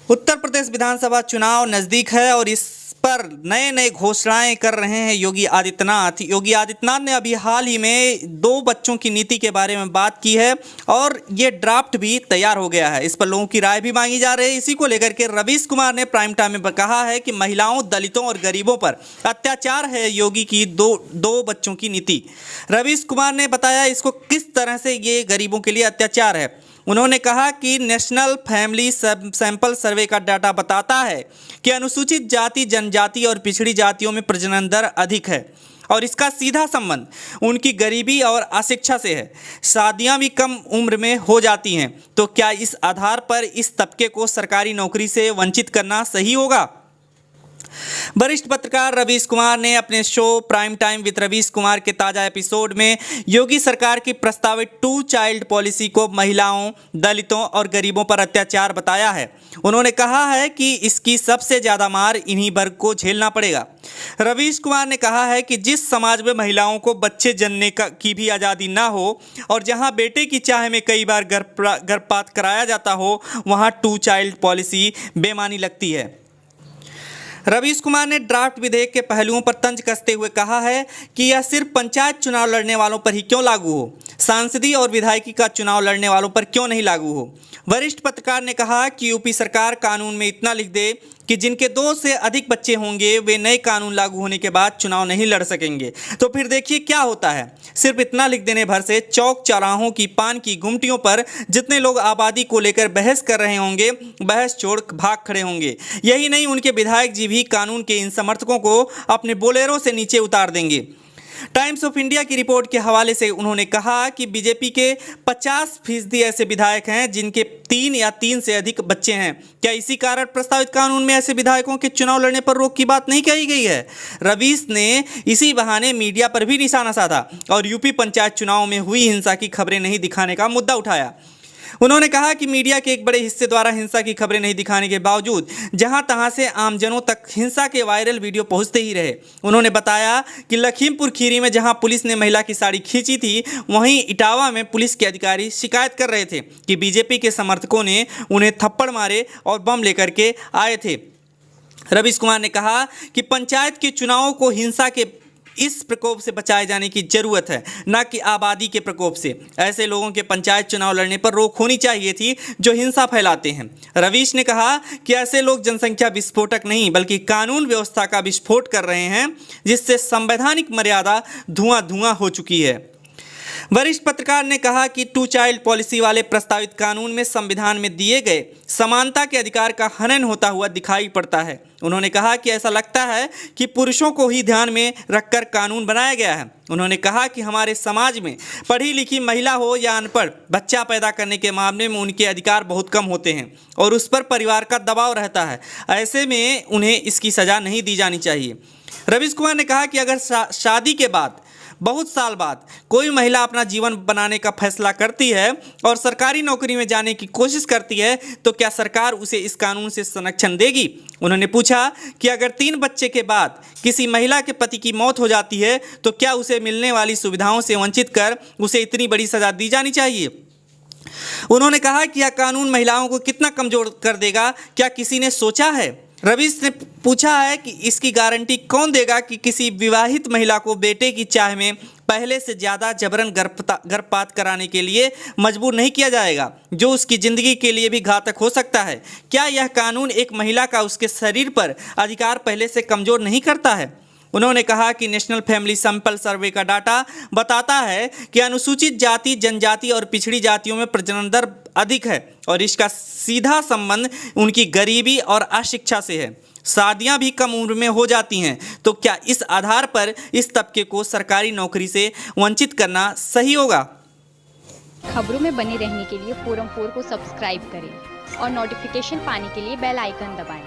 उत्तर प्रदेश विधानसभा चुनाव नजदीक है और इस पर नए नए घोषणाएं कर रहे हैं योगी आदित्यनाथ। योगी आदित्यनाथ ने अभी हाल ही में 2 बच्चों की नीति के बारे में बात की है और ये ड्राफ्ट भी तैयार हो गया है। इस पर लोगों की राय भी मांगी जा रही है। इसी को लेकर के रवीश कुमार ने प्राइम टाइम में कहा है कि महिलाओं, दलितों और गरीबों पर अत्याचार है योगी की दो बच्चों की नीति। रवीश कुमार ने बताया इसको किस तरह से ये गरीबों के लिए अत्याचार है। उन्होंने कहा कि नेशनल फैमिली सैंपल सर्वे का डाटा बताता है कि अनुसूचित जाति, जनजाति और पिछड़ी जातियों में प्रजनन दर अधिक है और इसका सीधा संबंध उनकी गरीबी और अशिक्षा से है। शादियां भी कम उम्र में हो जाती हैं, तो क्या इस आधार पर इस तबके को सरकारी नौकरी से वंचित करना सही होगा? वरिष्ठ पत्रकार रवीश कुमार ने अपने show prime time with Ravish Kumar के ताजा एपिसोड में योगी सरकार की प्रस्तावित 2 चाइल्ड पॉलिसी को महिलाओं, दलितों और गरीबों पर अत्याचार बताया है। उन्होंने कहा है कि इसकी सबसे ज्यादा मार इन्हीं वर्ग को झेलना पड़ेगा। रवीश कुमार ने कहा है कि जिस समाज में महिलाओं को बच्चे जनने की भी आज़ादी ना हो और जहां बेटे की चाह में कई बार गर्भपात कराया जाता हो, वहां 2 चाइल्ड पॉलिसी बेमानी लगती है। रवीश कुमार ने ड्राफ्ट विधेयक के पहलुओं पर तंज कसते हुए कहा है कि यह सिर्फ पंचायत चुनाव लड़ने वालों पर ही क्यों लागू हो, सांसदीय और विधायकी का चुनाव लड़ने वालों पर क्यों नहीं लागू हो। वरिष्ठ पत्रकार ने कहा कि यूपी सरकार कानून में इतना लिख दे कि जिनके 2 से अधिक बच्चे होंगे वे नए कानून लागू होने के बाद चुनाव नहीं लड़ सकेंगे, तो फिर देखिए क्या होता है। सिर्फ इतना लिख देने भर से चौक चौराहों की, पान की गुमटियों पर जितने लोग आबादी को लेकर बहस कर रहे होंगे, बहस छोड़ भाग खड़े होंगे। यही नहीं, उनके विधायक जी भी कानून के इन समर्थकों को अपने बोलेरों से नीचे उतार देंगे। टाइम्स ऑफ इंडिया की रिपोर्ट के हवाले से उन्होंने कहा कि बीजेपी के 50% ऐसे विधायक हैं जिनके 3 या 3 से अधिक बच्चे हैं। क्या इसी कारण प्रस्तावित कानून में ऐसे विधायकों के चुनाव लड़ने पर रोक की बात नहीं कही गई है? रवीश ने इसी बहाने मीडिया पर भी निशाना साधा और यूपी पंचायत चुनाव में हुई हिंसा की खबरें नहीं दिखाने का मुद्दा उठाया। उन्होंने कहा कि मीडिया के एक बड़े हिस्से द्वारा हिंसा की खबरें नहीं दिखाने के बावजूद जहां तहां से आमजनों तक हिंसा के वायरल वीडियो पहुंचते ही रहे। उन्होंने बताया कि लखीमपुर खीरी में जहां पुलिस ने महिला की साड़ी खींची थी, वहीं इटावा में पुलिस के अधिकारी शिकायत कर रहे थे कि बीजेपी के समर्थकों ने उन्हें थप्पड़ मारे और बम लेकर के आए थे। रवीश कुमार ने कहा कि पंचायत के चुनावों को हिंसा के इस प्रकोप से बचाए जाने की जरूरत है, न कि आबादी के प्रकोप से। ऐसे लोगों के पंचायत चुनाव लड़ने पर रोक होनी चाहिए थी जो हिंसा फैलाते हैं। रवीश ने कहा कि ऐसे लोग जनसंख्या विस्फोटक नहीं बल्कि कानून व्यवस्था का विस्फोट कर रहे हैं, जिससे संवैधानिक मर्यादा धुआं हो चुकी है। वरिष्ठ पत्रकार ने कहा कि 2 चाइल्ड पॉलिसी वाले प्रस्तावित कानून में संविधान में दिए गए समानता के अधिकार का हनन होता हुआ दिखाई पड़ता है। उन्होंने कहा कि ऐसा लगता है कि पुरुषों को ही ध्यान में रखकर कानून बनाया गया है। उन्होंने कहा कि हमारे समाज में पढ़ी लिखी महिला हो या अनपढ़, बच्चा पैदा करने के मामले में उनके अधिकार बहुत कम होते हैं और उस पर परिवार का दबाव रहता है। ऐसे में उन्हें इसकी सज़ा नहीं दी जानी चाहिए। रवीश कुमार ने कहा कि अगर शादी के बाद बहुत साल बाद कोई महिला अपना जीवन बनाने का फैसला करती है और सरकारी नौकरी में जाने की कोशिश करती है, तो क्या सरकार उसे इस कानून से संरक्षण देगी? उन्होंने पूछा कि अगर 3 बच्चे के बाद किसी महिला के पति की मौत हो जाती है, तो क्या उसे मिलने वाली सुविधाओं से वंचित कर उसे इतनी बड़ी सजा दी जानी चाहिए? उन्होंने कहा कि यह कानून महिलाओं को कितना कमजोर कर देगा, क्या किसी ने सोचा है? रवीश ने पूछा है कि इसकी गारंटी कौन देगा कि किसी विवाहित महिला को बेटे की चाह में पहले से ज़्यादा जबरन गर्भपात कराने के लिए मजबूर नहीं किया जाएगा, जो उसकी ज़िंदगी के लिए भी घातक हो सकता है। क्या यह कानून एक महिला का उसके शरीर पर अधिकार पहले से कमज़ोर नहीं करता है? उन्होंने कहा कि नेशनल फैमिली सैंपल सर्वे का डाटा बताता है कि अनुसूचित जाति, जनजाति और पिछड़ी जातियों में प्रजनन दर अधिक है और इसका सीधा संबंध उनकी गरीबी और अशिक्षा से है। शादियां भी कम उम्र में हो जाती हैं, तो क्या इस आधार पर इस तबके को सरकारी नौकरी से वंचित करना सही होगा? खबरों में बने रहने के लिए फोरम 4 को सब्सक्राइब करें और नोटिफिकेशन पाने के लिए बेल आइकन दबाएं।